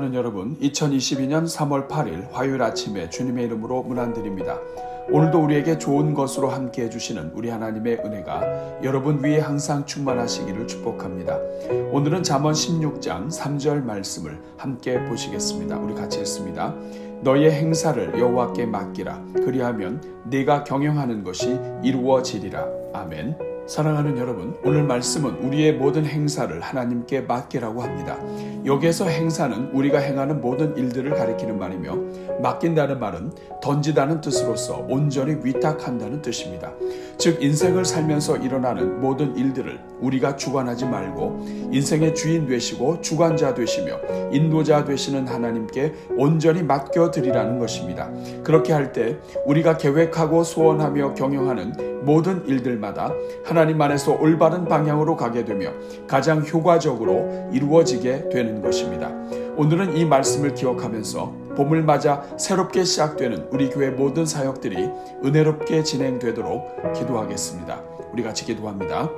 사랑하는 여러분, 2022년 3월 8일 화요일 아침에 주님의 이름으로 문안드립니다. 오늘도 우리에게 좋은 것으로 함께 해주시는 우리 하나님의 은혜가 여러분 위에 항상 충만하시기를 축복합니다. 오늘은 잠언 16장 3절 말씀을 함께 보시겠습니다. 우리 같이 읽습니다. 너의 행사를 여호와께 맡기라. 그리하면 네가 경영하는 것이 이루어지리라. 아멘. 사랑하는 여러분, 오늘 말씀은 우리의 모든 행사를 하나님께 맡기라고 합니다. 여기에서 행사는 우리가 행하는 모든 일들을 가리키는 말이며, 맡긴다는 말은 던지다는 뜻으로서 온전히 위탁한다는 뜻입니다. 즉 인생을 살면서 일어나는 모든 일들을 우리가 주관하지 말고 인생의 주인 되시고 주관자 되시며 인도자 되시는 하나님께 온전히 맡겨드리라는 것입니다. 그렇게 할 때 우리가 계획하고 소원하며 경영하는 모든 일들마다 하나님 안에서 올바른 방향으로 가게 되며 가장 효과적으로 이루어지게 되는 것입니다. 오늘은 이 말씀을 기억하면서 봄을 맞아 새롭게 시작되는 우리 교회 모든 사역들이 은혜롭게 진행되도록 기도하겠습니다. 우리 같이 기도합니다.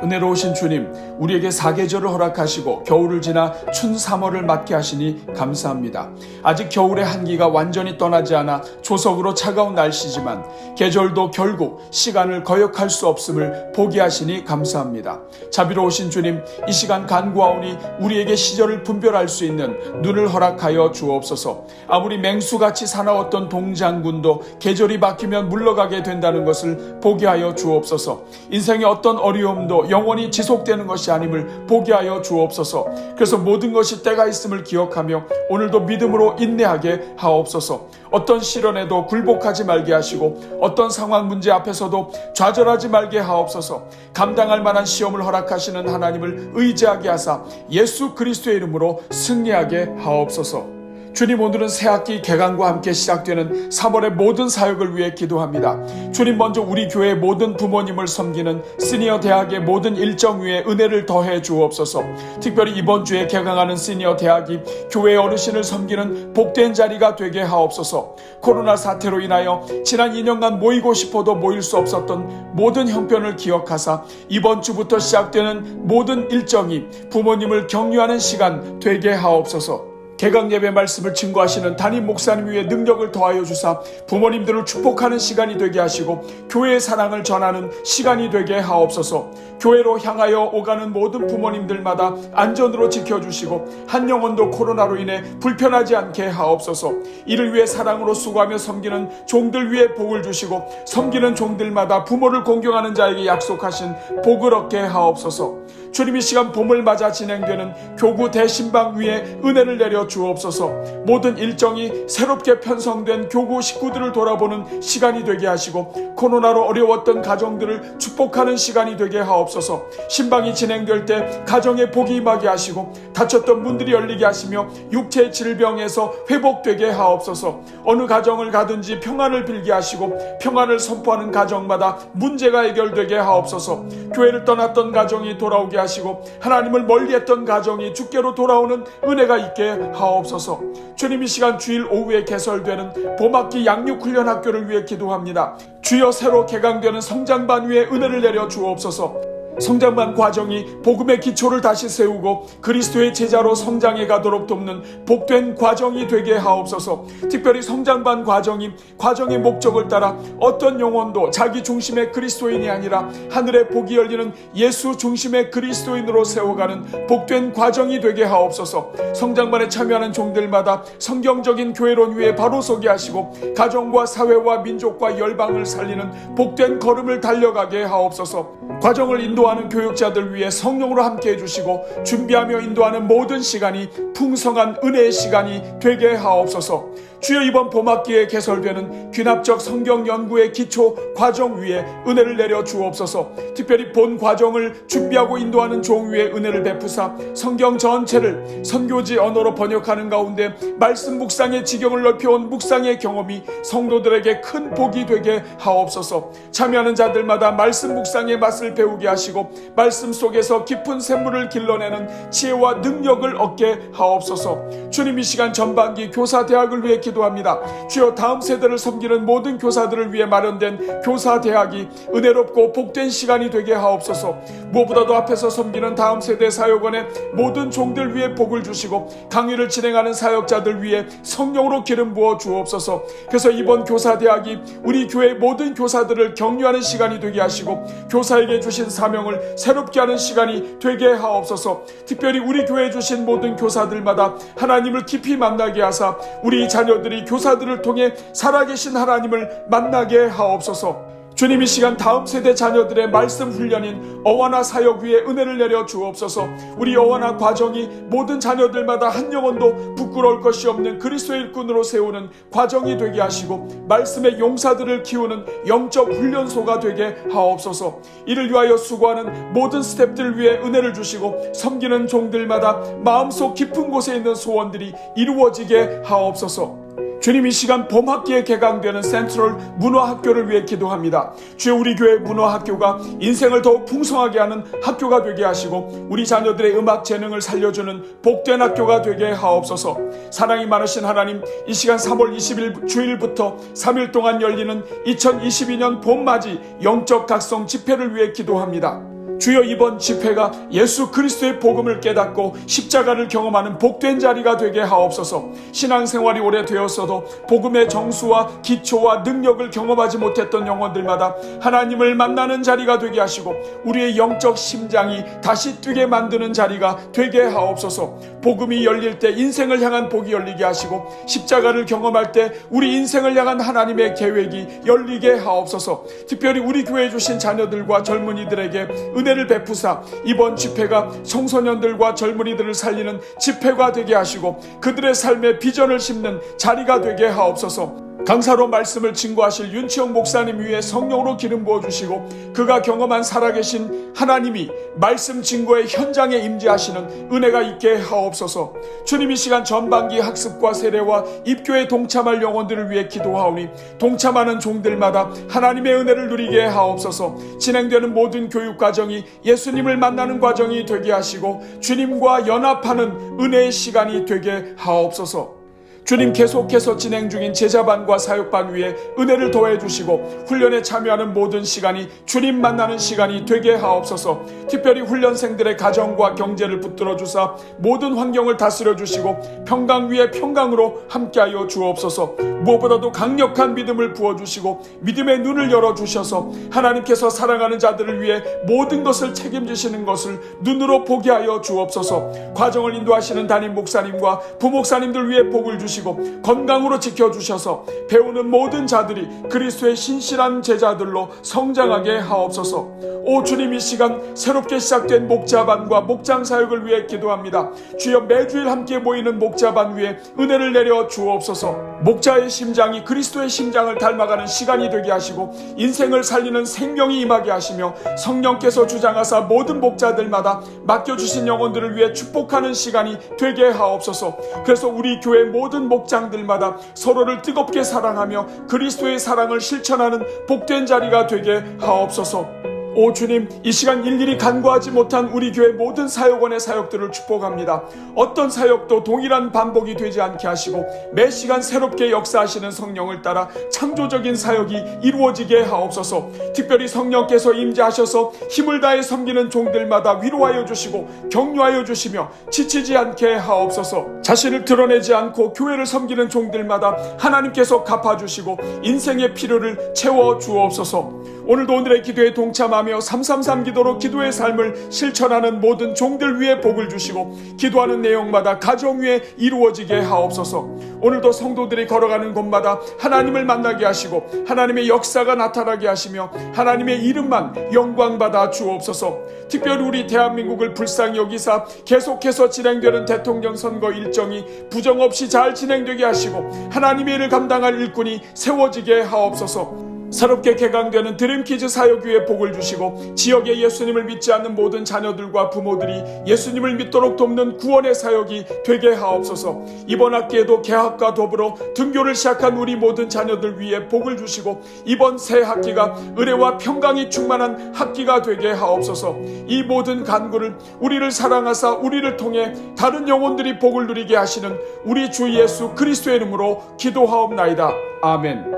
은혜로우신 주님, 우리에게 사계절을 허락하시고 겨울을 지나 춘 3월을 맞게 하시니 감사합니다. 아직 겨울의 한기가 완전히 떠나지 않아 조석으로 차가운 날씨지만 계절도 결국 시간을 거역할 수 없음을 보게 하시니 감사합니다. 자비로우신 주님, 이 시간 간구하오니 우리에게 시절을 분별할 수 있는 눈을 허락하여 주옵소서. 아무리 맹수같이 사나웠던 동장군도 계절이 바뀌면 물러가게 된다는 것을 보게 하여 주옵소서. 인생의 어떤 어려움도 영원히 지속되는 것이 아님을 보게 하여 주옵소서. 그래서 모든 것이 때가 있음을 기억하며 오늘도 믿음으로 인내하게 하옵소서. 어떤 시련에도 굴복하지 말게 하시고 어떤 상황 문제 앞에서도 좌절하지 말게 하옵소서. 감당할 만한 시험을 허락하시는 하나님을 의지하게 하사 예수 그리스도의 이름으로 승리하게 하옵소서. 주님, 오늘은 새학기 개강과 함께 시작되는 3월의 모든 사역을 위해 기도합니다. 주님, 먼저 우리 교회의 모든 부모님을 섬기는 시니어 대학의 모든 일정 위에 은혜를 더해 주옵소서. 특별히 이번 주에 개강하는 시니어 대학이 교회 어르신을 섬기는 복된 자리가 되게 하옵소서. 코로나 사태로 인하여 지난 2년간 모이고 싶어도 모일 수 없었던 모든 형편을 기억하사 이번 주부터 시작되는 모든 일정이 부모님을 격려하는 시간 되게 하옵소서. 개강 예배 말씀을 증거하시는 담임 목사님 위에 능력을 더하여 주사 부모님들을 축복하는 시간이 되게 하시고 교회의 사랑을 전하는 시간이 되게 하옵소서. 교회로 향하여 오가는 모든 부모님들마다 안전으로 지켜주시고 한 영혼도 코로나로 인해 불편하지 않게 하옵소서. 이를 위해 사랑으로 수고하며 섬기는 종들 위에 복을 주시고 섬기는 종들마다 부모를 공경하는 자에게 약속하신 복을 얻게 하옵소서. 주님, 이 시간 봄을 맞아 진행되는 교구 대신방 위에 은혜를 내려 주옵소서. 모든 일정이 새롭게 편성된 교구 식구들을 돌아보는 시간이 되게 하시고 코로나로 어려웠던 가정들을 축복하는 시간이 되게 하옵소서. 신방이 진행될 때 가정에 복이 임하게 하시고 닫혔던 문들이 열리게 하시며 육체의 질병에서 회복되게 하옵소서. 어느 가정을 가든지 평안을 빌게 하시고 평안을 선포하는 가정마다 문제가 해결되게 하옵소서. 교회를 떠났던 가정이 돌아오게 하시고 하나님을 멀리했던 가정이 주께로 돌아오는 은혜가 있게 하옵소서. 주님, 이 시간 주일 오후에 개설되는 봄학기 양육훈련학교를 위해 기도합니다. 주여, 새로 개강되는 성장반 위에 은혜를 내려 주옵소서. 성장반 과정이 복음의 기초를 다시 세우고 그리스도의 제자로 성장해 가도록 돕는 복된 과정이 되게 하옵소서. 특별히 성장반 과정의 목적을 따라 어떤 영혼도 자기 중심의 그리스도인이 아니라 하늘의 복이 열리는 예수 중심의 그리스도인으로 세워가는 복된 과정이 되게 하옵소서. 성장반에 참여하는 종들마다 성경적인 교회론 위에 바로 서게 하시고 가정과 사회와 민족과 열방을 살리는 복된 걸음을 달려가게 하옵소서. 과정을 인도하는 교육자들 위해 성령으로 함께 해주시고 준비하며 인도하는 모든 시간이 풍성한 은혜의 시간이 되게 하옵소서. 주여, 이번 봄학기에 개설되는 귀납적 성경 연구의 기초 과정 위에 은혜를 내려 주옵소서. 특별히 본 과정을 준비하고 인도하는 종 위에 은혜를 베푸사 성경 전체를 선교지 언어로 번역하는 가운데 말씀 묵상의 지경을 넓혀온 묵상의 경험이 성도들에게 큰 복이 되게 하옵소서. 참여하는 자들마다 말씀 묵상의 맛을 배우게 하시고 말씀 속에서 깊은 샘물을 길러내는 지혜와 능력을 얻게 하옵소서. 주님, 이 시간 전반기 교사대학을 위해 기도합니다. 주여, 다음 세대를 섬기는 모든 교사들을 위해 마련된 교사대학이 은혜롭고 복된 시간이 되게 하옵소서. 무엇보다도 앞에서 섬기는 다음 세대 사역원의 모든 종들 위해 복을 주시고 강의를 진행하는 사역자들 위해 성령으로 기름 부어 주옵소서. 그래서 이번 교사대학이 우리 교회 모든 교사들을 격려하는 시간이 되게 하시고 교사에게 주신 사명을 새롭게 하는 시간이 되게 하옵소서. 특별히 우리 교회에 주신 모든 교사들마다 하나님을 깊이 만나게 하사 우리 자녀들이 교사들을 통해 살아계신 하나님을 만나게 하옵소서. 주님, 이 시간 다음 세대 자녀들의 말씀 훈련인 어원화 사역 위에 은혜를 내려 주옵소서. 우리 어원화 과정이 모든 자녀들마다 한 영혼도 부끄러울 것이 없는 그리스도의 일꾼으로 세우는 과정이 되게 하시고 말씀의 용사들을 키우는 영적 훈련소가 되게 하옵소서. 이를 위하여 수고하는 모든 스태프들 위해 은혜를 주시고 섬기는 종들마다 마음속 깊은 곳에 있는 소원들이 이루어지게 하옵소서. 주님, 이 시간 봄학기에 개강되는 센트럴 문화학교를 위해 기도합니다. 주여, 우리 교회 문화학교가 인생을 더욱 풍성하게 하는 학교가 되게 하시고 우리 자녀들의 음악 재능을 살려주는 복된 학교가 되게 하옵소서. 사랑이 많으신 하나님, 이 시간 3월 20일 주일부터 3일 동안 열리는 2022년 봄맞이 영적 각성 집회를 위해 기도합니다. 주여, 이번 집회가 예수 그리스도의 복음을 깨닫고 십자가를 경험하는 복된 자리가 되게 하옵소서. 신앙생활이 오래되었어도 복음의 정수와 기초와 능력을 경험하지 못했던 영혼들마다 하나님을 만나는 자리가 되게 하시고 우리의 영적 심장이 다시 뛰게 만드는 자리가 되게 하옵소서. 복음이 열릴 때 인생을 향한 복이 열리게 하시고 십자가를 경험할 때 우리 인생을 향한 하나님의 계획이 열리게 하옵소서. 특별히 우리 교회에 주신 자녀들과 젊은이들에게 은혜를 베푸사 이번 집회가 청소년들과 젊은이들을 살리는 집회가 되게 하시고 그들의 삶에 비전을 심는 자리가 되게 하옵소서. 강사로 말씀을 증거하실 윤치영 목사님 위에 성령으로 기름 부어주시고 그가 경험한 살아계신 하나님이 말씀 증거의 현장에 임재하시는 은혜가 있게 하옵소서. 주님, 이 시간 전반기 학습과 세례와 입교에 동참할 영혼들을 위해 기도하오니 동참하는 종들마다 하나님의 은혜를 누리게 하옵소서. 진행되는 모든 교육과정이 예수님을 만나는 과정이 되게 하시고 주님과 연합하는 은혜의 시간이 되게 하옵소서. 주님, 계속해서 진행 중인 제자반과 사역반 위에 은혜를 더해 주시고 훈련에 참여하는 모든 시간이 주님 만나는 시간이 되게 하옵소서. 특별히 훈련생들의 가정과 경제를 붙들어 주사 모든 환경을 다스려 주시고 평강 위에 평강으로 함께하여 주옵소서. 무엇보다도 강력한 믿음을 부어주시고 믿음의 눈을 열어주셔서 하나님께서 사랑하는 자들을 위해 모든 것을 책임지시는 것을 눈으로 보게 하여 주옵소서. 과정을 인도하시는 담임 목사님과 부목사님들 위해 복을 주시고 건강으로 지켜주셔서 배우는 모든 자들이 그리스도의 신실한 제자들로 성장하게 하옵소서. 오 주님, 이 시간 새롭게 시작된 목자반과 목장 사역을 위해 기도합니다. 주여, 매주일 함께 모이는 목자반 위에 은혜를 내려 주옵소서. 목자의 심장이 그리스도의 심장을 닮아가는 시간이 되게 하시고 인생을 살리는 생명이 임하게 하시며 성령께서 주장하사 모든 목자들마다 맡겨주신 영혼들을 위해 축복하는 시간이 되게 하옵소서. 그래서 우리 교회 모든 목장들마다 서로를 뜨겁게 사랑하며 그리스도의 사랑을 실천하는 복된 자리가 되게 하옵소서. 오 주님, 이 시간 일일이 간구하지 못한 우리 교회 모든 사역원의 사역들을 축복합니다. 어떤 사역도 동일한 반복이 되지 않게 하시고 매 시간 새롭게 역사하시는 성령을 따라 창조적인 사역이 이루어지게 하옵소서. 특별히 성령께서 임재하셔서 힘을 다해 섬기는 종들마다 위로하여 주시고 격려하여 주시며 지치지 않게 하옵소서. 자신을 드러내지 않고 교회를 섬기는 종들마다 하나님께서 갚아주시고 인생의 필요를 채워 주옵소서. 오늘도 오늘의 기도에 동참하며 333 기도로 기도의 삶을 실천하는 모든 종들 위에 복을 주시고 기도하는 내용마다 가정 위에 이루어지게 하옵소서. 오늘도 성도들이 걸어가는 곳마다 하나님을 만나게 하시고 하나님의 역사가 나타나게 하시며 하나님의 이름만 영광받아 주옵소서. 특별히 우리 대한민국을 불쌍히 여기사 계속해서 진행되는 대통령 선거 일정이 부정없이 잘 진행되게 하시고 하나님의 일을 감당할 일꾼이 세워지게 하옵소서. 새롭게 개강되는 드림키즈 사역위에 복을 주시고 지역에 예수님을 믿지 않는 모든 자녀들과 부모들이 예수님을 믿도록 돕는 구원의 사역이 되게 하옵소서. 이번 학기에도 개학과 더불어 등교를 시작한 우리 모든 자녀들 위해 복을 주시고 이번 새 학기가 은혜와 평강이 충만한 학기가 되게 하옵소서. 이 모든 간구를 우리를 사랑하사 우리를 통해 다른 영혼들이 복을 누리게 하시는 우리 주 예수 그리스도의 이름으로 기도하옵나이다. 아멘.